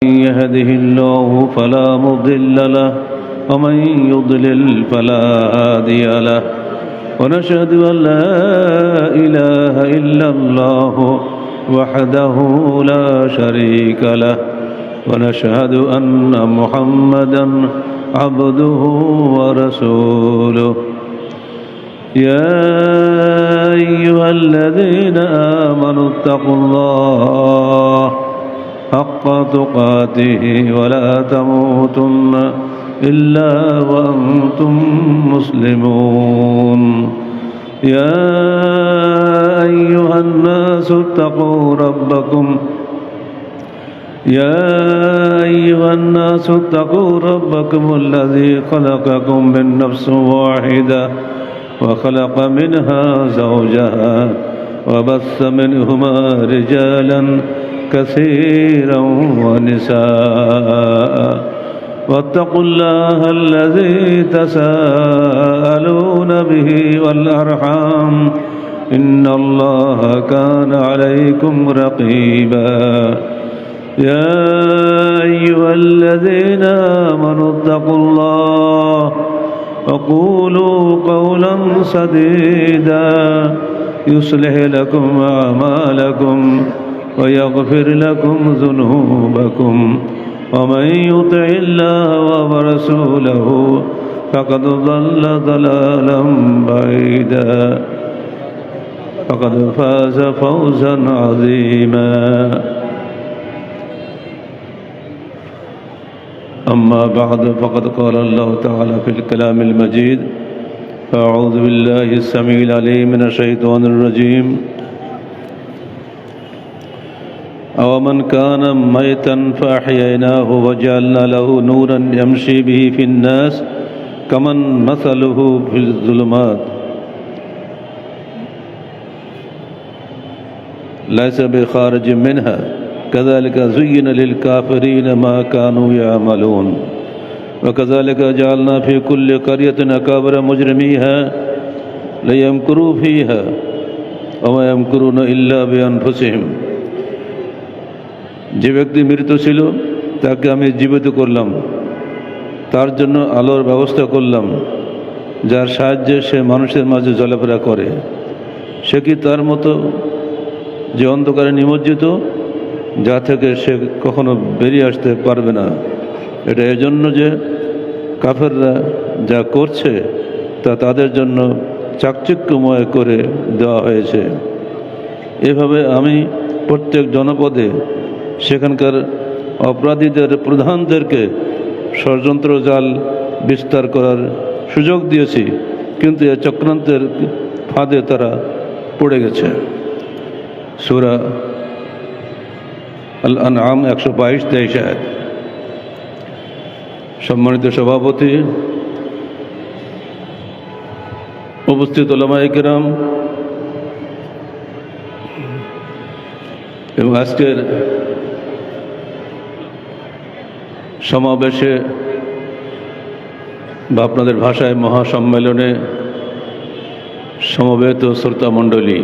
من يهده الله فلا مضل له ومن يضلل فلا هادي له ونشهد أن لا إله إلا الله وحده لا شريك له ونشهد أن محمدا عبده ورسوله يا أيها الذين آمنوا اتقوا الله حق تقاته ولا تموتن إلا وأنتم مسلمون يا أيها الناس اتقوا ربكم الذي خلقكم من نفس واحدة وخلق منها زوجها وبث منهما رجالا كثيرا ونساء واتقوا الله الذي تساءلون به والأرحام إن الله كان عليكم رقيبا يا أيها الذين آمنوا اتقوا الله وقولوا قولا سديدا يصلح لكم أعمالكم ويغفر لكم ذنوبكم ومن يطع الله ورسوله فقد ضل ضلالا بعيدا فقد فاز فوزا عظيما أما بعد فقد قال الله تعالى في الكلام المجيد أعوذ بالله السميع العليم من الشيطان الرجيم أومن كان ميتا فأحييناه وجعلنا له نورا يمشي به في الناس كمن مثله في الظلمات ليس بخارج منها كذلك زين للكافرين ما كانوا يعملون وكذلك جعلنا في كل قرية أكابر مجرميها ليمكروا فيها وما يمكرون إلا بأنفسهم যে ব্যক্তি মৃত ছিল তাকে আমি জীবিত করলাম, তার জন্য আলোর ব্যবস্থা করলাম যার সাহায্যে সে মানুষের মাঝে চলাফেরা করে। সে কি তার মতো যে অন্ধকারে নিমজ্জিত, যা থেকে সে কখনো বেরিয়ে আসতে পারবে না? এটা এজন্য যে কাফেররা যা করছে তা তাদের জন্য চাকচিক্যময় করে দেওয়া হয়েছে। এভাবে আমি প্রত্যেক জনপদে সেখানকার অপরাধীদের প্রধানদেরকে ষড়যন্ত্র জাল বিস্তার করার সুযোগ দিয়েছি, কিন্তু এ চক্রান্তের ফাঁদে তারা পড়ে গেছে। সূরা আল আনআম 122-23 আয়াত। সম্মানিত সভাপতি, উপস্থিত উলামায়ে কেরাম এবং আজকের সমাবেশে বা আপনাদের ভাষায় মহাসম্মেলনে সমবেত শ্রোতা মণ্ডলী,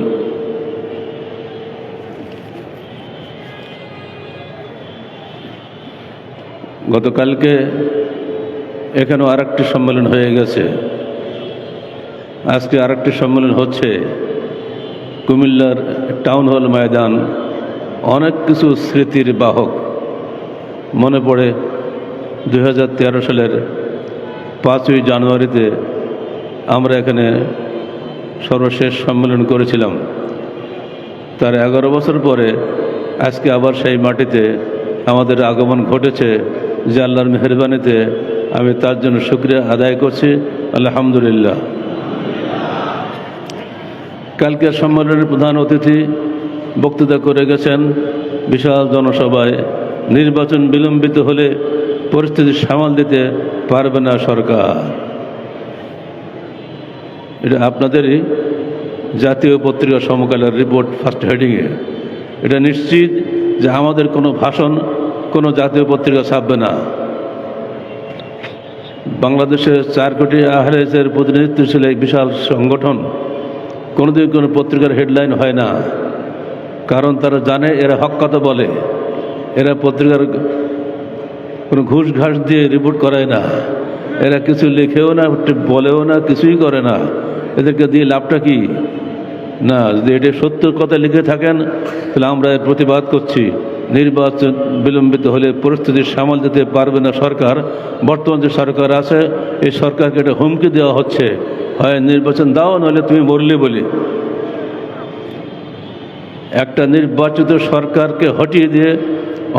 গতকালকে এখানেও আরেকটি সম্মেলন হয়ে গেছে, আজকে আরেকটি সম্মেলন হচ্ছে কুমিল্লার টাউন হল ময়দান। অনেক কিছু স্মৃতির বাহক মনে পড়ে 2013 সালের 5ই জানুয়ারিতে আমরা এখানে সর্বশেষ সম্মেলন করেছিলাম। তার 11 বছর পরে আজকে আবার সেই মাটিতে আমাদের আগমন ঘটেছে, যে আল্লাহর মেহেরবানিতে আমি তার জন্য শুকরিয়া আদায় করছি, আলহামদুলিল্লাহ। কালকের সম্মেলনের প্রধান অতিথি বক্তৃতা করে গেছেন বিশাল জনসভায়, নির্বাচন বিলম্বিত হলে পরিস্থিতি সামাল দিতে পারবে না সরকার। এটা আপনাদেরই জাতীয় পত্রিকা সমকালের রিপোর্ট ফার্স্ট হেডিংয়ে। এটা নিশ্চিত যে আমাদের কোনো ভাষণ কোনো জাতীয় পত্রিকা ছাপবে না। বাংলাদেশের 4 কোটি আহলের প্রতিনিধিত্বশীল এই বিশাল সংগঠন কোনোদিন কোনো পত্রিকার হেডলাইন হয় না, কারণ তারা জানে এরা হক কথা বলে, এরা পত্রিকার কোনো ঘুষ ঘাস দিয়ে রিপোর্ট করায় না, এরা কিছু লেখেও না, বলেও না, কিছুই করে না। এদেরকে দিয়ে লাভটা কি? না, যদি এটা সত্য কথা লিখে থাকেন তাহলে আমরা এর প্রতিবাদ করছি। নির্বাচন বিলম্বিত হলে পরিস্থিতি সামাল দিতে পারবে না সরকার। বর্তমান যে সরকার আছে এই সরকারকে এটা হুমকি দেওয়া হচ্ছে, হয় নির্বাচন দাও, নাহলে তুমি মরলে বলি। একটা নির্বাচিত সরকারকে হটিয়ে দিয়ে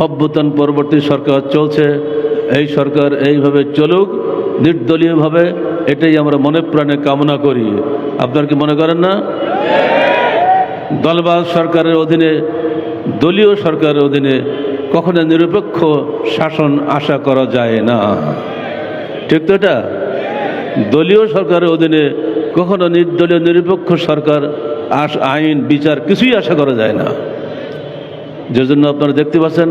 অভ্যুত্থান পরবর্তী সরকার চলছে। এই সরকার এইভাবে চলুক নির্দলীয়ভাবে, এটাই আমরা মনে প্রাণে কামনা করি। আপনার কি মনে করেন না? দলবাজ সরকারের অধীনে, দলীয় সরকারের অধীনে কখনো নিরপেক্ষ শাসন আশা করা যায় না, ঠিক তো? এটা দলীয় সরকারের অধীনে কখনো নির্দলীয় নিরপেক্ষ সরকার আইন বিচার কিছুই আশা করা যায় না। যে জন্য আপনারা দেখতে পাচ্ছেন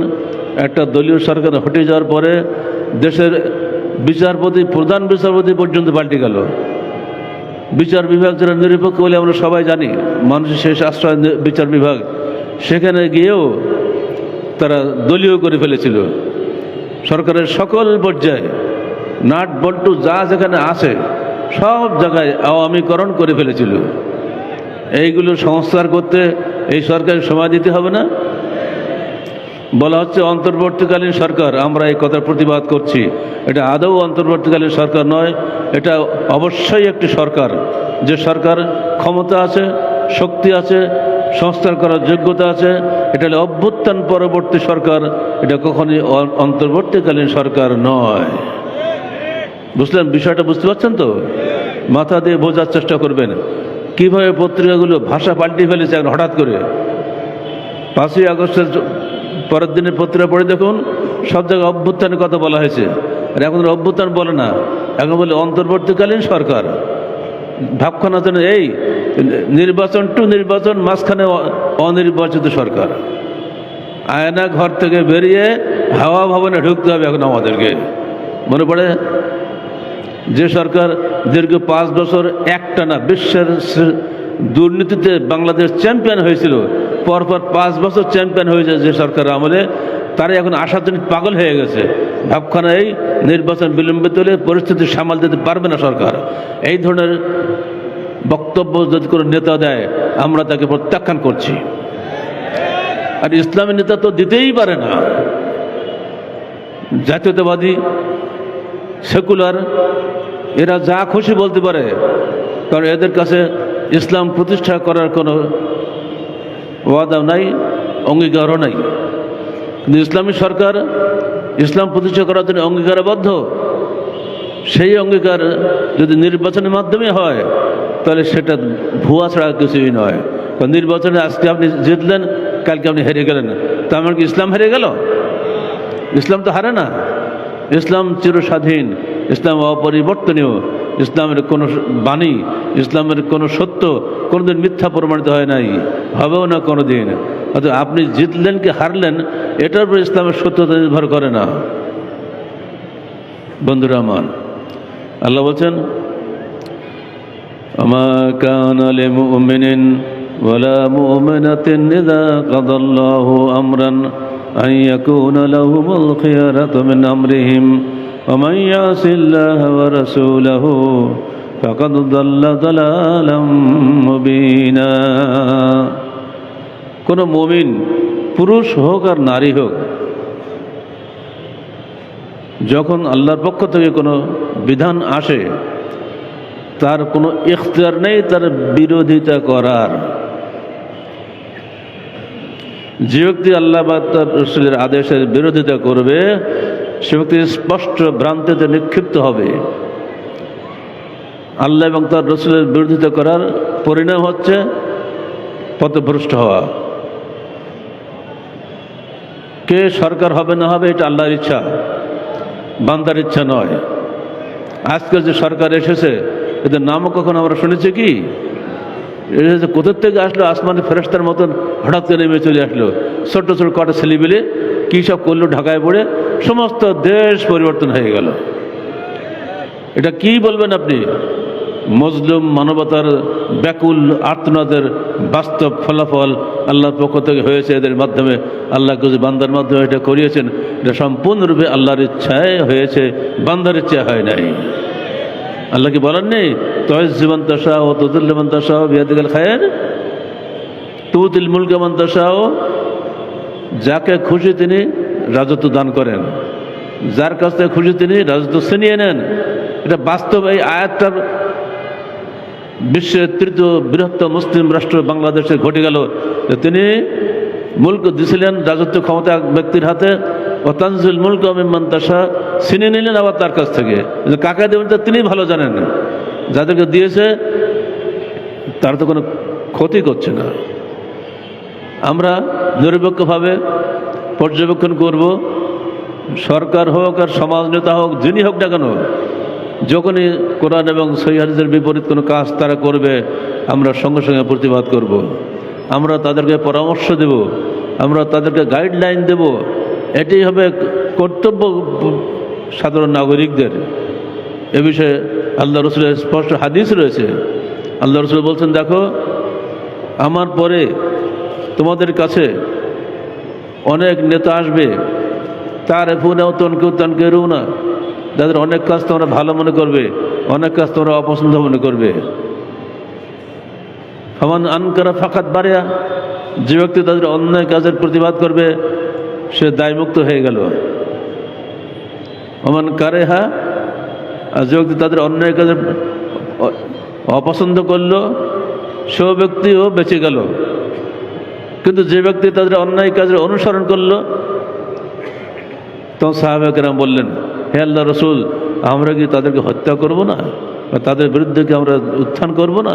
একটা দলীয় সরকার হটে যাওয়ার পরে দেশের বিচারপতি, প্রধান বিচারপতি পর্যন্ত পাল্টে গেল। বিচার বিভাগ যারা নিরপেক্ষ বলে আমরা সবাই জানি, মানুষের শেষ আশ্রয় বিচার বিভাগ, সেখানে গিয়েও তারা দলীয় করে ফেলেছিল। সরকারের সকল পর্যায়ে নাট বল্টু যা যেখানে আছে সব জায়গায় আওয়ামীকরণ করে ফেলেছিল। এইগুলো সংস্কার করতে এই সরকারের সময় দিতে হবে না? বলা হচ্ছে অন্তর্বর্তীকালীন সরকার, আমরা এই কথার প্রতিবাদ করছি। এটা আদৌ অন্তর্বর্তীকালীন সরকার নয়, এটা অবশ্যই একটি সরকার, যে সরকার ক্ষমতা আছে, শক্তি আছে, সংস্কার করার যোগ্যতা আছে। এটা হলো অভ্যুত্থান পরবর্তী সরকার, এটা কখনই অন্তর্বর্তীকালীন সরকার নয়। বুঝলেন বিষয়টা? বুঝতে পারছেন তো? মাথা দিয়ে বোঝার চেষ্টা করবেন কিভাবে পত্রিকাগুলো ভাষা পাল্টে ফেলেছে এখন হঠাৎ করে। 5ই আগস্টের পরের দিনের পত্রিকা পড়ে দেখুন, সব জায়গায় অভ্যুত্থানের কথা বলা হয়েছে। আর এখন অভ্যুত্থান বলে না, এখন বলে অন্তর্বর্তীকালীন সরকার। ভাবখানা যেন এই নির্বাচন টু নির্বাচন, মাঝখানে অনির্বাচিত সরকার। আয়না ঘর থেকে বেরিয়ে হাওয়া ভবনে ঢুকতে হবে এখন আমাদেরকে। মনে পড়ে যে সরকার দীর্ঘ 5 বছর একটানা বিশ্বের দুর্নীতিতে বাংলাদেশ চ্যাম্পিয়ন হয়েছিল, পরপর 5 বছর চ্যাম্পিয়ন হয়েছে যে সরকার আমলে, তারা এখন আশার জন্য পাগল হয়ে গেছে। ভাবখানা এই নির্বাচন বিলম্বিত হলে পরিস্থিতি সামাল দিতে পারবে না সরকার। এই ধরনের বক্তব্য যদি কোনো নেতা দেয় আমরা তাকে প্রত্যাখ্যান করছি। আর ইসলামী নেতা তো দিতেই পারে না। জাতীয়তাবাদী, সেকুলার, এরা যা খুশি বলতে পারে, কারণ এদের কাছে ইসলাম প্রতিষ্ঠা করার কোনো ওয়াদা নাই, অঙ্গীকারও নাই। কিন্তু ইসলামী সরকার ইসলাম প্রতিষ্ঠা করার জন্য অঙ্গীকারবদ্ধ। সেই অঙ্গীকার যদি নির্বাচনের মাধ্যমে হয় তাহলে সেটা ভুয়া ছাড়া কিছুই নয়। কারণ নির্বাচনে আজকে আপনি জিতলেন, কালকে আপনি হেরে গেলেন, তার মানে কি ইসলাম হেরে গেল? ইসলাম তো হারে না। ইসলাম চিরস্বাধীন, ইসলাম অপরিবর্তনীয়। ইসলামের কোনো বাণী, ইসলামের কোনো সত্য কোনোদিন মিথ্যা প্রমাণিত হয় নাই, হবেও না কোনো দিন। অর্থাৎ আপনি জিতলেন কি হারলেন এটার উপর ইসলামের সত্যতা নির্ভর করে না। বন্ধুরা আমার, আল্লাহ বলছেন আমা কানা লিমুমিনিন ওয়ালা মুমিনাতিন ইযা কাদাল্লাহু আমরান আন ইয়াকুনা লাহুমুল খিয়ারাতু মিন আমরিহিম ওয়া মান ইয়াসিল্লাহা ওয়া রাসূলাহু ফাকাদ দাল্লা দালালাম মুবিনা। কোনো মুমিন পুরুষ হোক আর নারী হোক, যখন আল্লাহর পক্ষ থেকে কোনো বিধান আসে তার কোনো ইখতিয়ার নেই তার বিরোধিতা করার। যে ব্যক্তি আল্লাহ বা তার রাসূলের আদেশের বিরোধিতা করবে সে ব্যক্তি স্পষ্ট ভ্রান্তিতে নিক্ষিপ্ত হবে। আল্লাহ এবং তার রাসূলের বিরোধিতা করার পরিণাম হচ্ছে পথভ্রষ্ট হওয়া। কে সরকার হবে না হবে এটা আল্লাহর ইচ্ছা, বান্দার ইচ্ছা নয়। আজকের যে সরকার এসেছে এদের নামও কখন আমরা শুনেছি কি? এসেছে কোথার থেকে আসলো? আসমানের ফেরেশতার মতন হঠাৎ করে নেমে চলে আসলো। ছোট্ট ছোট কটা ছেলেবেলে কী সব করলো, ঢাকায় পড়ে সমস্ত দেশ পরিবর্তন হয়ে গেল। এটা কি বলবেন আপনি? মজলুম মানবতার ব্যাকুল আর্তনাদের বাস্তব ফলাফল আল্লাহর পক্ষ থেকে হয়েছে। এদের মাধ্যমে আল্লাহ কিছু বান্দার মাধ্যমে এটা করিয়েছেন। এটা সম্পূর্ণরূপে আল্লাহর ইচ্ছায় হয়েছে, বান্দার ইচ্ছা হয় নাই। আল্লাহ কি বলেন নেই, তুইজ্জু মান তাশাউ ওয়া তুযিল্লু মান তাশাউ বিয়াদিকাল খায়র তুতিল মুলকা মান তাশাউ, যাকে খুশি তিনি রাজত্ব দান করেন, যার কাছ থেকে খুশি তিনি রাজত্ব ছিনিয়ে নেন। এটা বাস্তব। এই আয়াতটার বিশ্বের তৃতীয় বৃহত্তম মুসলিম রাষ্ট্র বাংলাদেশে ঘটে গেল যে তিনি মুলক দিয়েছিলেন, রাজত্ব ক্ষমতা এক ব্যক্তির হাতে, ও তানজিল মুলক মিম্মান তাশা, ছিনিয়ে নিলেন আবার তার কাছ থেকে। কাকে দেবেন তা তিনি ভালো জানেন। যাদেরকে দিয়েছে তার তো কোনো ক্ষতি করছে না। আমরা নিরপেক্ষভাবে পর্যবেক্ষণ করব, সরকার হোক আর সমাজ নেতা হোক, যিনি হোক না কেন, যখনই কোরআন এবং সহিহ হাদিসের বিপরীত কোনো কাজ তারা করবে, আমরা সঙ্গে সঙ্গে প্রতিবাদ করব। আমরা তাদেরকে পরামর্শ দেব, আমরা তাদেরকে গাইডলাইন দেব। এটাই হবে কর্তব্য সাধারণ নাগরিকদের। এ বিষয়ে আল্লাহ রসুলের স্পষ্ট হাদিস রয়েছে। আল্লাহ রসুল বলছেন, দেখো আমার পরে তোমাদের কাছে অনেক নেতা আসবে, তার এফুনাও তনকেও না, যাদের অনেক কাজ তোমরা ভালো মনে করবে, অনেক কাজ তোমরা অপছন্দ মনে করবে। ফামান আনকারা ফাকাত বারিয়া, যে ব্যক্তি তাদের অন্যায় কাজের প্রতিবাদ করবে সে দায়মুক্ত হয়ে গেল। ফামান কারেহা, আর যে ব্যক্তি তাদের অন্যায় কাজের অপছন্দ করলো সে ব্যক্তিও বেঁচে গেল। কিন্তু যে ব্যক্তি তাদের অন্যায় কাজের অনুসরণ করলো, তখন সাহাবা কেরাম বললেন, হে আল্লাহ রসুল, আমরা কি তাদেরকে হত্যা করব না, বা তাদের বিরুদ্ধে কি আমরা উত্থান করব না?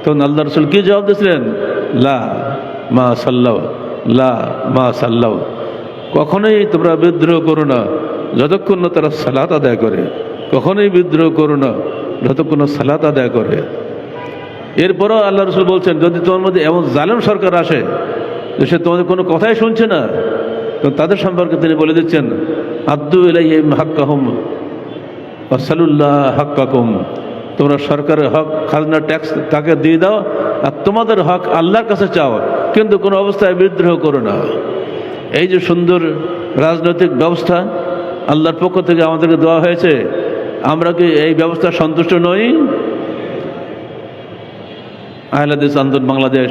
তখন আল্লাহ রসুল কি জবাব দিয়েছিলেন? লা মা সাল্লাও, লা মা সাল্লাও, কখনোই তোমরা বিদ্রোহ করো না যতক্ষণ না তারা সালাত আদায় করে। কখনোই বিদ্রোহ করো না যতক্ষণ সালাত আদায় করে। এরপরও আল্লাহ রসুল বলছেন, যদি তোমার মধ্যে এমন জালেম সরকার আসে যে সে তোমাদের কোনো কথাই শুনছে না, তো তাদের সম্পর্কে তিনি বলে দিচ্ছেন, আদ্দু ইলাইহিম হাক্কাহুম ওয়াসালুল্লাহ হাক্কাকুম, তোমরা সরকারের হক, খাজনা, ট্যাক্স তাকে দিয়ে দাও, আর তোমাদের হক আল্লাহর কাছে চাও, কিন্তু কোনো অবস্থায় বিদ্রোহ করো না। এই যে সুন্দর রাজনৈতিক ব্যবস্থা আল্লাহর পক্ষ থেকে আমাদেরকে দেওয়া হয়েছে, আমরা কি এই ব্যবস্থা সন্তুষ্ট নই? আহলে হাদিস আন্দোলন বাংলাদেশ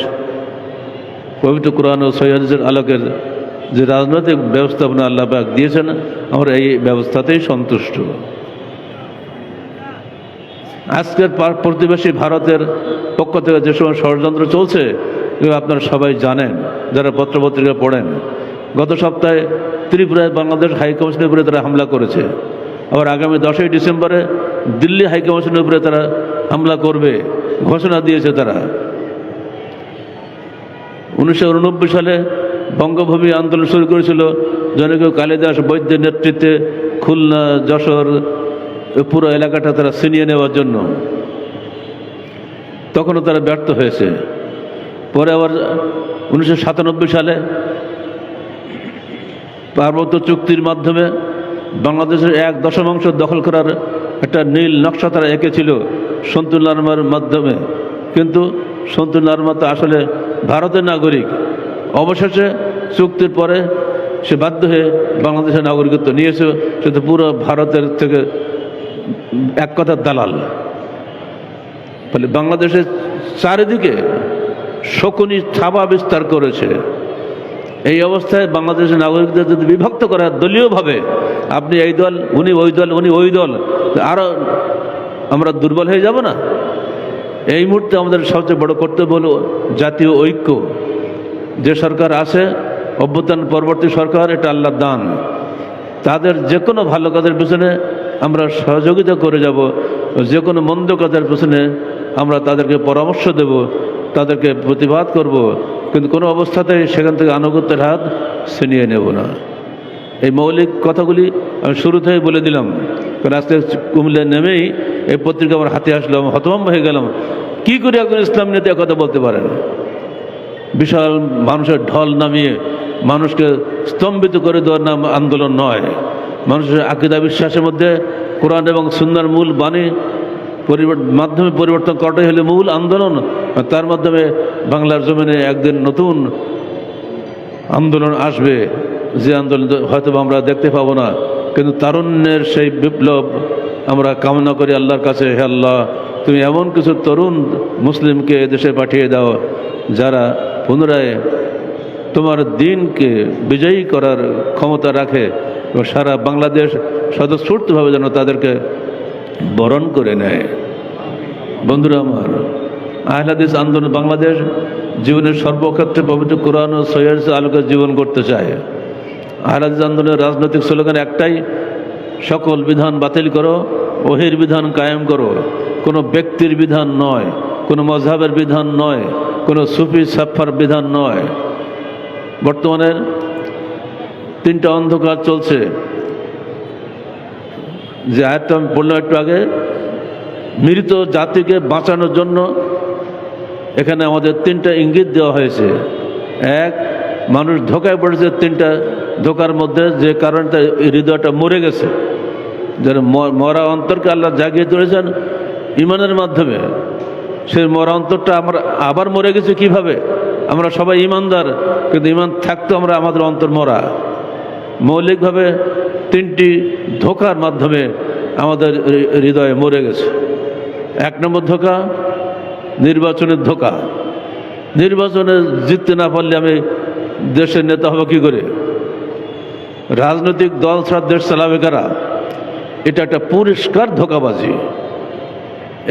পবিত্র কোরআন ও সহিহ হাদিসের আলোকের যে রাজনৈতিক ব্যবস্থাপনা আল্লাহ পাক দিয়েছেন, আমরা এই ব্যবস্থাতেই সন্তুষ্ট। আজকের প্রতিবেশী ভারতের পক্ষ থেকে যে সময় ষড়যন্ত্র চলছে, আপনারা সবাই জানেন যারা পত্রপত্রিকা পড়েন। গত সপ্তাহে ত্রিপুরায় বাংলাদেশ হাইকমিশনের উপরে তারা হামলা করেছে। আবার আগামী 10ই ডিসেম্বরে দিল্লি হাইকমিশনের উপরে তারা হামলা করবে ঘোষণা দিয়েছে তারা। 1989 সালে বঙ্গভূমি আন্দোলন শুরু করেছিল জনকীয় কালিদাস বৈদ্যের নেতৃত্বে। খুলনা, যশোর, পুরো এলাকাটা তারা ছিনিয়ে নেওয়ার জন্য, তখনও তারা ব্যর্থ হয়েছে। পরে আবার 1997 সালে পার্বত্য চুক্তির মাধ্যমে বাংলাদেশের 1/10 দখল করার একটা নীল নকশা তারা এঁকেছিল সন্তু নার্মার মাধ্যমে। কিন্তু সন্তু নার্মা তো আসলে ভারতের নাগরিক। অবশেষে চুক্তির পরে সে বাধ্য হয়ে বাংলাদেশের নাগরিকত্ব নিয়েছে। সে তো পুরো ভারতের থেকে এক কথার দালাল। ফলে বাংলাদেশের চারিদিকে শকুনি থাবা বিস্তার করেছে। এই অবস্থায় বাংলাদেশের নাগরিকদের যদি বিভক্ত করা দলীয়ভাবে, আপনি এই দল, উনি ওই দল, উনি ওই দল, আরও আমরা দুর্বল হয়ে যাব না? এই মুহূর্তে আমাদের সবচেয়ে বড় কর্তব্য হলো জাতীয় ঐক্য। যে সরকার আছে, অভ্যুত্থান পরবর্তী সরকার, এটা আল্লাহর দান। তাদের যে কোনো ভালো কাজের পিছনে আমরা সহযোগিতা করে যাব, যে কোনো মন্দ কাজের পিছনে আমরা তাদেরকে পরামর্শ দেব, তাদেরকে প্রতিবাদ করব, কিন্তু কোনো অবস্থাতেই সেখান থেকে আনুগত্যের হাত ছিনিয়ে নেব না। এই মৌলিক কথাগুলি আমি শুরুতেই বলে দিলাম, কারণ আজকে কুমিল্লায় নেমেই এই পত্রিকা আমার হাতে আসলো, আমি হতভম্ব হয়ে গেলাম। কী করে একজন ইসলাম নেতা কথা বলতে পারেন? বিশাল মানুষের ঢল নামিয়ে মানুষকে স্তম্ভিত করে দেওয়ার নাম আন্দোলন নয়। মানুষের আকীদা বিশ্বাসের মধ্যে কোরআন এবং সুন্নাহর মূল বাণী মাধ্যমে পরিবর্তন করাটাই হলে মূল আন্দোলন। তার মাধ্যমে বাংলার জমিনে একদিন নতুন আন্দোলন আসবে, যে আন্দোলন হয়তো আমরা দেখতে পাবো না, কিন্তু তারুণ্যের সেই বিপ্লব আমরা কামনা করি আল্লাহর কাছে। হে আল্লাহ, তুমি এমন কিছু তরুণ মুসলিমকে দেশে পাঠিয়ে দাও যারা পুনরায় তোমার দিনকে বিজয়ী করার ক্ষমতা রাখে এবং সারা বাংলাদেশ স্বতঃস্ফূর্তভাবে যেন তাদেরকে বরণ করে নেয়। বন্ধুরা আমার, আহলে হাদিস আন্দোলন বাংলাদেশ জীবনের সর্বক্ষেত্রে পবিত্র কোরআন ও সহিহ আলোকে জীবন করতে চায়। আহলে হাদিস আন্দোলনের রাজনৈতিক স্লোগান একটাই, সকল বিধান বাতিল করো, ওহির বিধান কায়েম করো। কোনো ব্যক্তির বিধান নয়, কোনো মজহাবের বিধান নয়, কোনো সুফি সাফার বিধান নয়। বর্তমানে তিনটা অন্ধকার চলছে, যে আয়াতটা আমি বললাম একটু আগে, মৃত জাতিকে বাঁচানোর জন্য এখানে আমাদের তিনটা ইঙ্গিত দেওয়া হয়েছে। এক, মানুষ ধোকায় পড়েছে তিনটা ধোকার মধ্যে, যে কারণে তার হৃদয়টা মরে গেছে। যেন মরা অন্তরকে আল্লাহ জাগিয়ে তুলেছেন ইমানের মাধ্যমে। সেই মরা অন্তরটা আমরা আবার মরে গেছে কিভাবে? আমরা সবাই ইমানদার, কিন্তু ইমান থাকতো আমরা আমাদের অন্তর মরা। মৌলিকভাবে তিনটি ধোকার মাধ্যমে আমাদের হৃদয়ে মরে গেছে। এক নম্বর ধোকা, নির্বাচনের ধোকা। নির্বাচনে জিততে না পারলে আমি দেশের নেতা হব কী করে? রাজনৈতিক দল ছাড়া দেশ চালাবে কারা? এটা একটা পরিষ্কার ধোকাবাজি।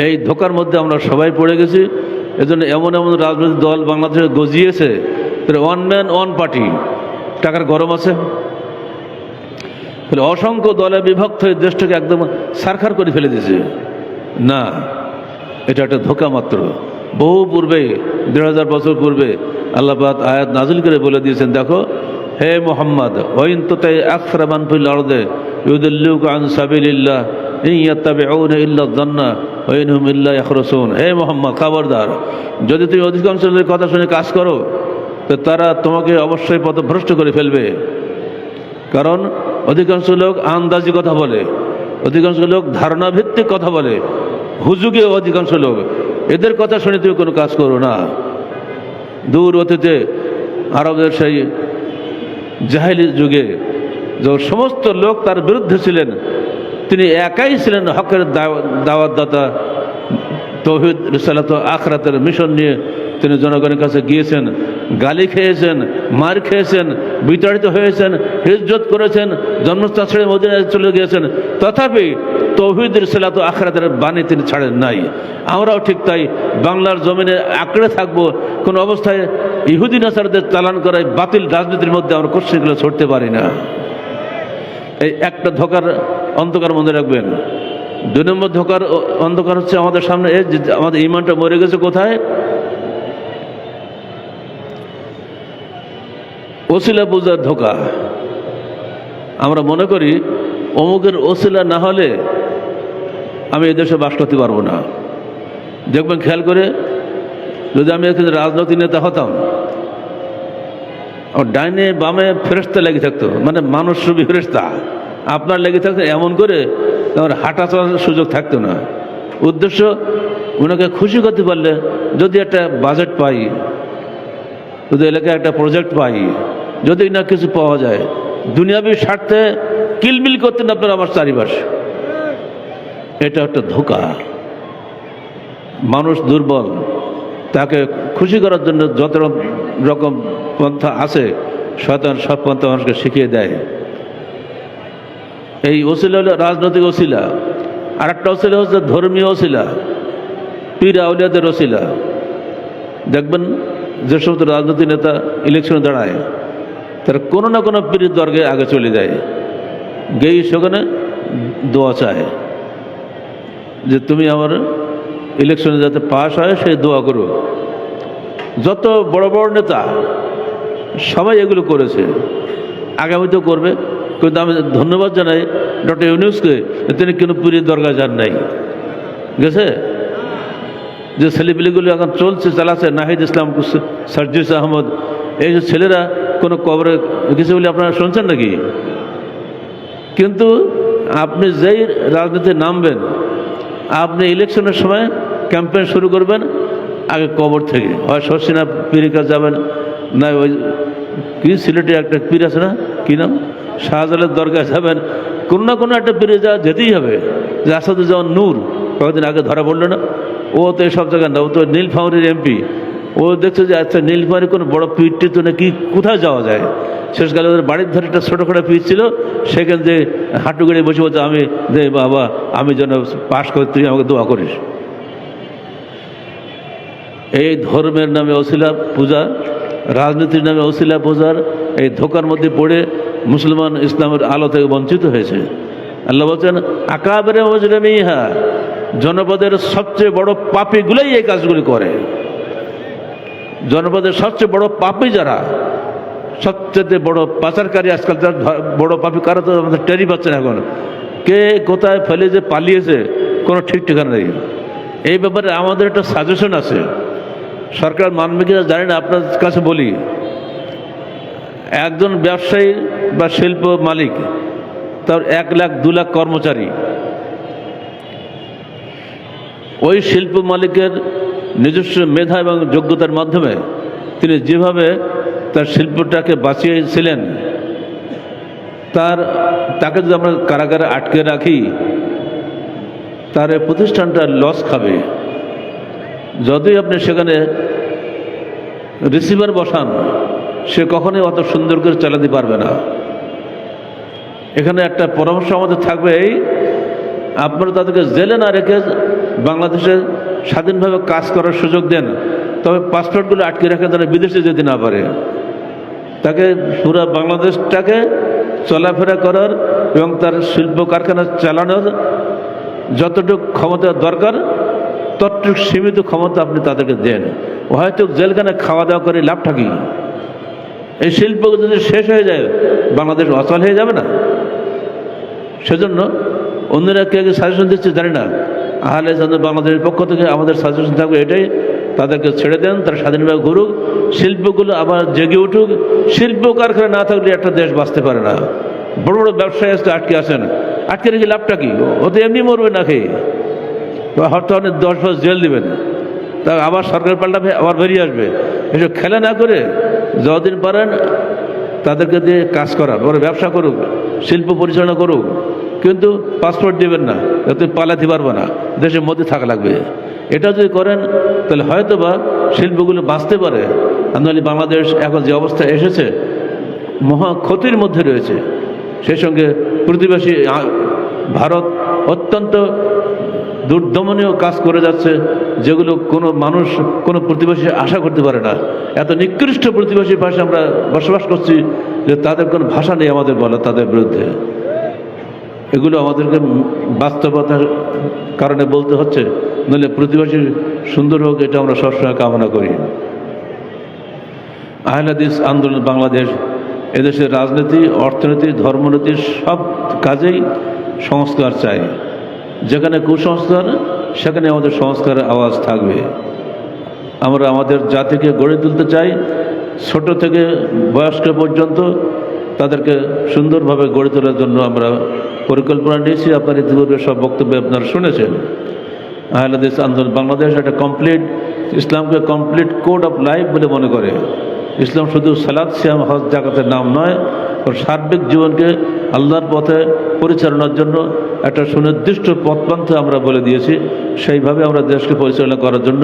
এই ধোকার মধ্যে আমরা সবাই পড়ে গেছি। এজন্য এমন এমন রাজনৈতিক দল বাংলাদেশে গজিয়েছে, ওয়ান ম্যান ওয়ান পার্টি, টাকার গরম আছে। অসংখ্য দলে বিভক্ত হয়ে দেশটাকে একদম সারখার করে ফেলে দিয়েছে। না, এটা একটা ধোকা মাত্র। বহু পূর্বে, ১,৫০০ বছর পূর্বে আল্লাহ পাক আয়াত নাজিল করে বলে দিয়েছেন, দেখো হে মুহাম্মদ, ওয়াইন তুতাই আকসারা মান ফিল আরদি ইউদিল্লুকা আন সাবিলিল্লাহ ইন ইয়াত্তাবিউনা ইল্লা যান্না ওয়া ইন হুম ইল্লা ইয়াখরুসুন। হে মুহাম্মদ, খবরদার, যদি তুমি অধিকাংশ লোকের কথা শুনে কাজ করো তো তারা তোমাকে অবশ্যই পথভ্রষ্ট করে ফেলবে। কারণ অধিকাংশ লোক আন্দাজি কথা বলে, অধিকাংশ লোক ধারণা ভিত্তিক কথা বলে, হুজুগে অধিকাংশ লোক। এদের কথা শুনে তুমি কোনো কাজ করো না। দূর অতীতে আরবের সেই জাহেলি যুগে যখন সমস্ত লোক তার বিরুদ্ধে ছিলেন, তিনি একাই ছিলেন হকের দাওয়াতদাতা। তাওহীদ, রিসালাত, আখিরাতের মিশন নিয়ে তিনি জনগণের কাছে গিয়েছেন। গালি খেয়েছেন, মার খেয়েছেন, বিতাড়িত হয়েছেন, হিজরত করেছেন, জন্মস্থান ছেড়ে মদিনায় চলে গিয়েছেন। তথাপি তাওহীদ, রিসালাত, আখিরাতের বাণী তিনি ছাড়েন নাই। আমরাও ঠিক তাই বাংলার জমিনে আঁকড়ে থাকবো। কোনো অবস্থায় ইহুদি নাসারদের চালান করায় বাতিল রাজনীতির মধ্যে আমরা কোশ্চেনগুলো ছড়তে পারি না। এই একটা ধোকার অন্ধকার মনে রাখবেন। ২ নম্বর ধোকার অন্ধকার হচ্ছে আমাদের সামনে, আমাদের ইমানটা মরে গেছে কোথায়? ওসিলা পূজার ধোকা। আমরা মনে করি অমুকের ওসিলা না হলে আমি এদেশে বাস করতে পারবো না। দেখবেন খেয়াল করে, যদি আমি এখানে রাজনৈতিক নেতা হতাম, ডাইনে বামে ফেরেশতা লেগে থাকতো, মানে মানুষ রূপী ফেরেশতা আপনার লেগে থাকতো, এমন করে আমার হাঁটা চলার সুযোগ থাকতো না। উদ্দেশ্য, ওনাকে খুশি করতে পারলে যদি একটা বাজেট পাই, যদি এলাকায় একটা প্রজেক্ট পাই, যদি না কিছু পাওয়া যায়, দুনিয়াবি স্বার্থে কিলমিল করতেন আপনারা আমার চারিপাশে। এটা একটা ধোকা। মানুষ দুর্বল, তাকে খুশি করার জন্য যত রকম পন্থা আছে, শয়তান সব পন্থা মানুষকে শিখিয়ে দেয়। এই ওসিলা হলো রাজনৈতিক ওসিলা। আর একটা ওসিলা হচ্ছে ধর্মীয় ওসিলা, পীর আউলিয়াদের ওসিলা। দেখবেন যে সমস্ত রাজনৈতিক নেতা ইলেকশনে দাঁড়ায়, তারা কোনো না কোনো পীরের দরগে আগে চলে যায়, গিয়ে সেখানে দোয়া চায় যে তুমি আমার ইলেকশনে যাতে পাশ হয় সেই দোয়া করো। যত বড় বড় নেতা সবাই এগুলো করেছে, আগামীতেও করবে। কিন্তু আমি ধন্যবাদ জানাই ডক্টর ইউনূসকে, তিনি কোনো পীরের দরগায় যান নাই। গেছে যে ছেলেপিলিগুলো এখন চলছে, চালাচ্ছে, নাহিদ ইসলাম, সার্জিস আহমদ, এই যে ছেলেরা কোনো কবরে গেছে বলে আপনারা শুনছেন নাকি? কিন্তু আপনি যেই রাজনীতিতে নামবেন, আপনি ইলেকশনের সময় ক্যাম্পেইন শুরু করবেন আগে কবর থেকে, হয় শর্ষিনা পীরের কাছে যাবেন, না ওই কি সিলেটে একটা পীর আছে না, কী নাম, শাহজালালের দরগায় যাবেন, কোনো না কোনো একটা পীরে যেতেই হবে। যে আসাদুজ্জামান নূর কয়েকদিন আগে ধরা পড়লো না, ও তো সব জায়গায় না, ও তো নীলফামারীর এমপি। ও দেখছে যে আচ্ছা নীলফামারী কোনো বড় পীরটি তো নাকি কোথায় যাওয়া যায়, শেষকালে ওদের বাড়ির ধারে একটা ছোটোখাটো পীর ছিল, সেখান থেকে হাঁটু গেড়ে বসে বলছে আমি দে বাবা আমি যেন পাশ করে তুই আমাকে দোয়া করিস। এই ধর্মের নামে অছিলা পূজা, রাজনীতির নামে অছিলা পূজার এই ধোকার মধ্যে পড়ে মুসলমান ইসলামের আলো থেকে বঞ্চিত হয়েছে। আল্লাহ বলছেন আকাবেরে মুজরিমিহা, জনপদের সবচেয়ে বড় পাপীগুলোই এই কাজগুলি করে। জনপদের সবচেয়ে বড় পাপী যারা, সবচেয়ে বড় পাচারকারী, আজকাল তার বড় পাপী কারা তো আমাদের টেরি পাচ্ছে না। এখন কে কোথায় ফেলে যে পালিয়েছে কোনো ঠিক ঠিকানা নেই। এই ব্যাপারে আমাদের একটা সাজেশন আছে, সরকার মানবে কিনা জানি না, আপনার কাছে বলি। একজন ব্যবসায়ী বা শিল্প মালিক, তার 1 লাখ 2 লাখ কর্মচারী, ওই শিল্প মালিকের নিজস্ব মেধা এবং যোগ্যতার মাধ্যমে তিনি যেভাবে তার শিল্পটাকে বাঁচিয়েছিলেন, তাকে যদি আমরা কারাগারে আটকে রাখি, তার এই প্রতিষ্ঠানটা লস খাবে। যতই আপনি সেখানে রিসিভার বসান, সে কখনোই অত সুন্দর করে চালাতে পারবে না। এখানে একটা পরামর্শ আমাদের থাকবে, এই আপনারা তাদেরকে জেলে না রেখে বাংলাদেশে স্বাধীনভাবে কাজ করার সুযোগ দেন, তবে পাসপোর্টগুলো আটকে রাখেন, তারা বিদেশে যেতে না পারে। তাকে পুরো বাংলাদেশটাকে চলাফেরা করার এবং তার শিল্প কারখানা চালানোর যতটুকু ক্ষমতা দরকার, ততটুকু সীমিত ক্ষমতা আপনি তাদেরকে দেন। হয়তো জেলখানে খাওয়া দাওয়া করে লাভটা কি? এই শিল্প যদি শেষ হয়ে যায়, বাংলাদেশ অচল হয়ে যাবে না? সেজন্য অন্যরা কে সাজেশন দিচ্ছে জানি না, আহলে হাদিস বাংলাদেশের পক্ষ থেকে আমাদের সাজেশন থাকবে এটাই, তাদেরকে ছেড়ে দেন, তারা স্বাধীনভাবে ঘুরুক, শিল্পগুলো আবার জেগে উঠুক। শিল্প কারখানা না থাকলে একটা দেশ বাঁচতে পারে না। বড় বড় ব্যবসায়ী আসতে আটকে আসেন, আটকে রেখে লাভটা কি? ও তো এমনি মরবে না খেয়ে, বা হয়তো অনেক 10 বছর জেল দেবেন, তা আবার সরকার পাল্টাবে, আবার বেরিয়ে আসবে। এসব খেলা না করে যতদিন পারেন তাদেরকে দিয়ে কাজ করা, বড় ব্যবসা করুক, শিল্প পরিচালনা করুক, কিন্তু পাসপোর্ট দেবেন না, তুমি পালাতে পারবে না, দেশের মধ্যে থাকা লাগবে। এটা যদি করেন তাহলে হয়তো বা শিল্পগুলো বাঁচতে পারে। নাহলে বাংলাদেশ এখন যে অবস্থা এসেছে, মহা ক্ষতির মধ্যে রয়েছে। সেই সঙ্গে প্রতিবেশী ভারত অত্যন্ত দুর্দমনীয় কাজ করে যাচ্ছে, যেগুলো কোনো মানুষ, কোনো প্রতিবেশী আশা করতে পারে না। এত নিকৃষ্ট প্রতিবেশীর পাশে আমরা বসবাস করছি যে তাদের কোনো ভাষা নেই আমাদের বলা তাদের বিরুদ্ধে। এগুলো আমাদেরকে বাস্তবতার কারণে বলতে হচ্ছে, নইলে প্রতিবেশী সুন্দর হোক এটা আমরা সবসময় কামনা করি। আহলে হাদিস আন্দোলন বাংলাদেশ এদেশের রাজনীতি, অর্থনীতি, ধর্মনীতি সব কাজেই সংস্কার চাই। যেখানে কুসংস্কার, সেখানে আমাদের সংস্কারের আওয়াজ থাকবে। আমরা আমাদের জাতিকে গড়ে তুলতে চাই, ছোট থেকে বয়স্ক পর্যন্ত তাদেরকে সুন্দরভাবে গড়ে তোলার জন্য আমরা পরিকল্পনা নিয়েছি। আপনার ইতিপূর্বে সব বক্তব্য আপনারা শুনেছেন। আহলে হাদিস আন্দোলন বাংলাদেশ একটা কমপ্লিট, ইসলামকে কমপ্লিট কোড অফ লাইফ বলে মনে করে। ইসলাম শুধু সালাত, সিয়াম, হজ, যাকাতের নাম নয়, ওর সার্বিক জীবনকে আল্লাহর পথে পরিচালনার জন্য একটা সুনির্দিষ্ট পথপন্থা আমরা বলে দিয়েছি। সেইভাবে আমরা দেশকে পরিচালনা করার জন্য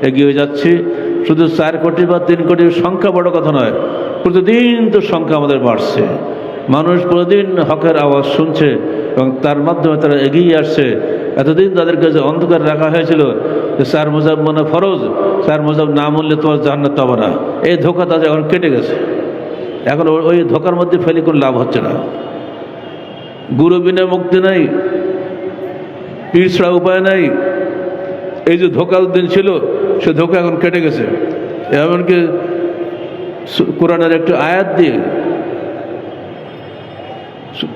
এগিয়ে যাচ্ছি। শুধু 4 কোটি বা 3 কোটির সংখ্যা বড় কথা নয়, প্রতিদিন তো সংখ্যা আমাদের বাড়ছে। মানুষ প্রতিদিন হকের আওয়াজ শুনছে এবং তার মাধ্যমে তারা এগিয়ে আসছে। এতদিন তাদেরকে যে অন্ধকার রাখা হয়েছিল যে 4 মুযাব মানে ফরজ, 4 মুযাব না মানলে তোমার জান্নাত পাবে না, এই ধোঁকা তাদের এখন কেটে গেছে। এখন ওই ধোঁকার মধ্যে ফেলে কোনো লাভ হচ্ছে না। গুরু বিনা মুক্তি নাই, পীর ছাড়া উপায় নাই। এই যে ধোঁকার দিন ছিল, সে ধোঁকা এখন কেটে গেছে। এমনকি কোরআনের একটা আয়াত দিয়ে,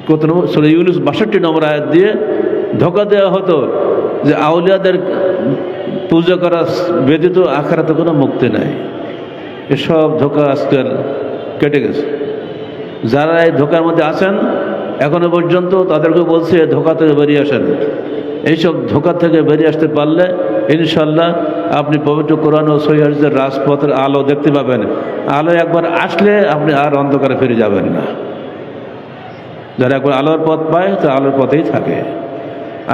কত নম্বর সূরা ইউনূস 62 নম্বর আয়াত দিয়ে ধোঁকা দেওয়া হতো যে আউলিয়াদের পূজা করা ব্যতীত আখিরাতে কোনো মুক্তি নাই। এসব ধোঁকা আজকাল কেটে গেছে। যারা এই ধোঁকার মধ্যে আছেন এখনো পর্যন্ত, তাদেরকে বলছে ধোঁকা থেকে বেরিয়ে আসেন। এইসব ধোঁকা থেকে বেরিয়ে আসতে পারলে ইনশাল্লাহ আপনি পবিত্র কোরআন ও সহিহ হাদিসের রাজপথের আলো দেখতে পাবেন। আলো একবার আসলে আপনি আর অন্ধকারে ফিরে যাবেন না। যারা একবার আলোর পথ পায় তা আলোর পথেই থাকে।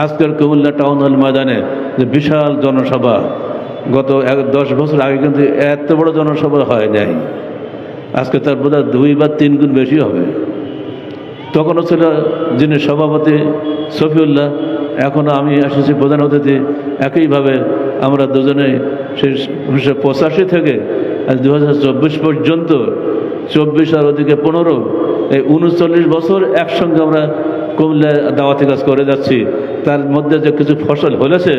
আজকের কুমিল্লা টাউন হল ময়দানে যে বিশাল জনসভা, গত 10 বছর আগে কিন্তু এত বড় জনসভা হয় নাই। আজকে তার বোধহয় 2 বা 3 গুণ বেশি হবে। তখনও ছিল যিনি সভাপতি শফিউল্লাহ, এখনও আমি এসেছি প্রধান অতিথি। একইভাবে আমরা দুজনেই সেই 1985 থেকে আজ 2024 পর্যন্ত 24 আর ওদিকে 15, এই 39 বছর একসঙ্গে আমরা কুমিল্লায় দাওয়াতি কাজ করে যাচ্ছি। তার মধ্যে যে কিছু ফসল হয়েছে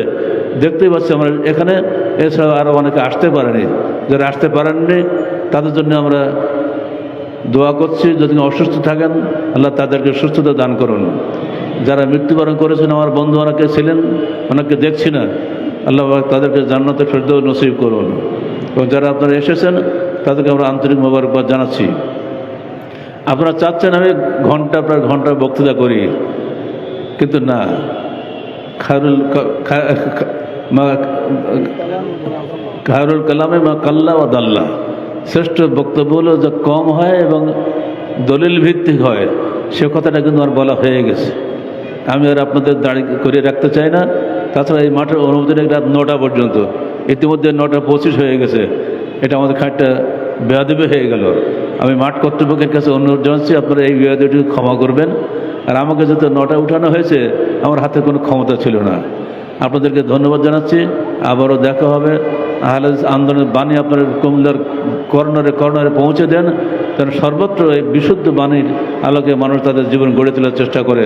দেখতেই পাচ্ছি আমরা এখানে। এছাড়াও আরও অনেকে আসতে পারেনি। যারা আসতে পারেননি তাদের জন্য আমরা দোয়া করছি, যদি অসুস্থ থাকেন আল্লাহ তাদেরকে সুস্থতা দান করুন। যারা মৃত্যুবরণ করেছেন আমার বন্ধু অনেকে ছিলেন, অনেককে দেখছি না, আল্লাহ তাদেরকে জান্নাতের ফেরদৌস নসিব করুন। এবং যারা আপনারা এসেছেন তাদেরকে আমরা আন্তরিক মোবারকবাদ জানাচ্ছি। আপনারা চাচ্ছেন আমি ঘন্টার পর ঘন্টা বক্তৃতা করি, কিন্তু না, খায়রুল কালামে মা কাল্লা ও দাল্লা, শ্রেষ্ঠ বক্তব্য হলো যা কম হয় এবং দলিল ভিত্তিক হয়। সে কথাটা কিন্তু আমার বলা হয়ে গেছে। আমি আর আপনাদের দাঁড়িয়ে করে রাখতে চাই না। তাছাড়া এই মাঠের অনুমতি রাত 9টা পর্যন্ত, ইতিমধ্যে 9:25 হয়ে গেছে। এটা আমাদের খানিকটা বেয়াদবি হয়ে গেল। আমি মাঠ কর্তৃপক্ষের কাছে অনুরোধ জানাচ্ছি আপনারা এই বেয়াদবিটি ক্ষমা করবেন। আর আমাকে যেহেতু 9টায় উঠানো হয়েছে, আমার হাতে কোনো ক্ষমতা ছিল না। আপনাদেরকে ধন্যবাদ জানাচ্ছি। আবারও দেখা হবে। আহলে হাদিস আন্দোলনের বাণী আপনার কুমিল্লার কর্নারে কর্নারে পৌঁছে দেন, কারণ সর্বত্র এই বিশুদ্ধ বাণীর আলোকে মানুষ তাদের জীবন গড়ে তোলার চেষ্টা করে।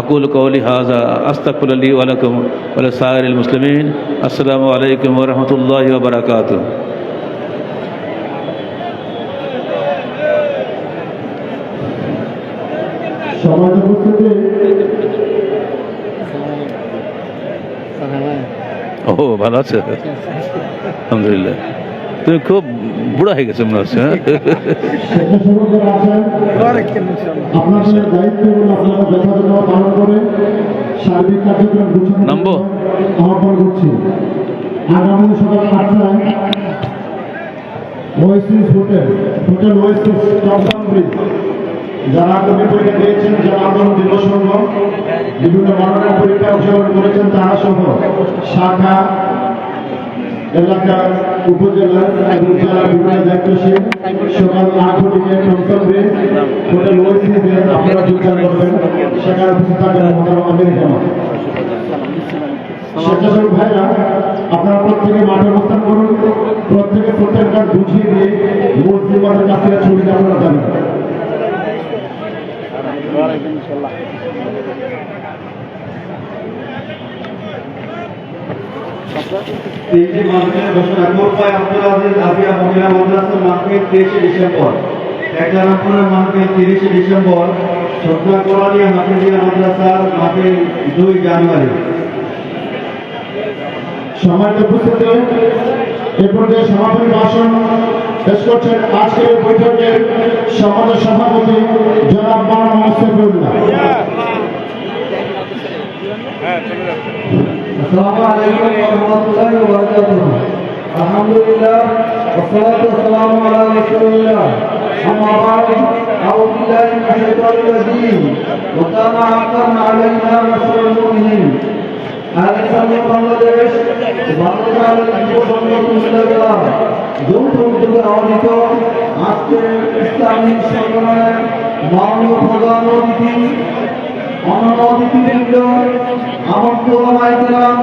আকুল কওলি হাযা আস্তাগফিরুল্লাহ লি ওয়া লাকুম ওয়া লিসাইরিল মুসলিমিন। আসসালামু আলাইকুম ওয়া রাহমাতুল্লাহি ওয়া বারাকাতুহু। ও ভালো আছে, আলহামদুলিল্লাহ। তুমি খুব বুড়া হয়ে গেছো মনে হচ্ছে। নামবো আগামী সকাল 8টায় ওয়েসিস হোটেল ওয়েসিস টমটম ব্রিজ, যারা কবি পরীক্ষা দিয়েছেন, যারা আন্দোলন দিবস সহ বিভিন্ন মনোনয়ন পরীক্ষা অংশগ্রহণ করেছেন তারা সহ শাখা, এলাকা, উপজেলা এবং জেলার বিভিন্ন দায়িত্বশীল সকাল 8টায় টমটম ব্রিজ হোটেল ওয়েসিসে আপনারা যোগদান করবেন। সেখানে উপস্থিত থাকবেন আমেরিকা। স্বেচ্ছাসেবক ভাইরা আপনারা প্রত্যেকে মাঠে অবস্থান করুন। প্রত্যেকে প্রত্যেক কাজ বুঝিয়ে দিয়ে মুসলিমাদের কাছ থেকে ছবিটা আপনারা জানেন। তিনটি মাহফিলের ঘোষণা। কোরপাই আব্দুল আজিজ আজিয়া মহিলা মাদ্রাসার মাহফিল 23শে ডিসেম্বর, একলারাপুরের মাহফিল 30শে ডিসেম্বর, সদনা কোরআনিয়া হাফিজিয়া মাদ্রাসার মাহফিল 2 জানুয়ারি। সম্মানিত উপস্থিতি, এ পর্যায়ে সমাপনী ভাষণ পেশ করছেন আজকের বৈঠকের সম্মানিত সভাপতি জনাব মাওলানা মুস্তাফিউল্লাহ। আসসালামু আলাইকুম ওয়া রাহমাতুল্লাহি ওয়া বারাকাতুহু। আলহামদুলিল্লাহ ওয়াসসালাতু ওয়াসসালামু আলা রাসূলিল্লাহ। আম্মা বা'দ, আউযু বিল্লাহি মিনাশ শাইতানির রাজীম। ওয়া কানা হাক্কান আলাইনা নাসরুল মুমিনিন। বাংলাদেশ যৌথ উদ্যোগে আয়োজিত আজকের ইসলামিক সম্মেলনের মাননীয় প্রধান অতিথি, অন্যান্য অতিথিবৃন্দ, আমন্ত্রিত ওলামায়ে কেরাম,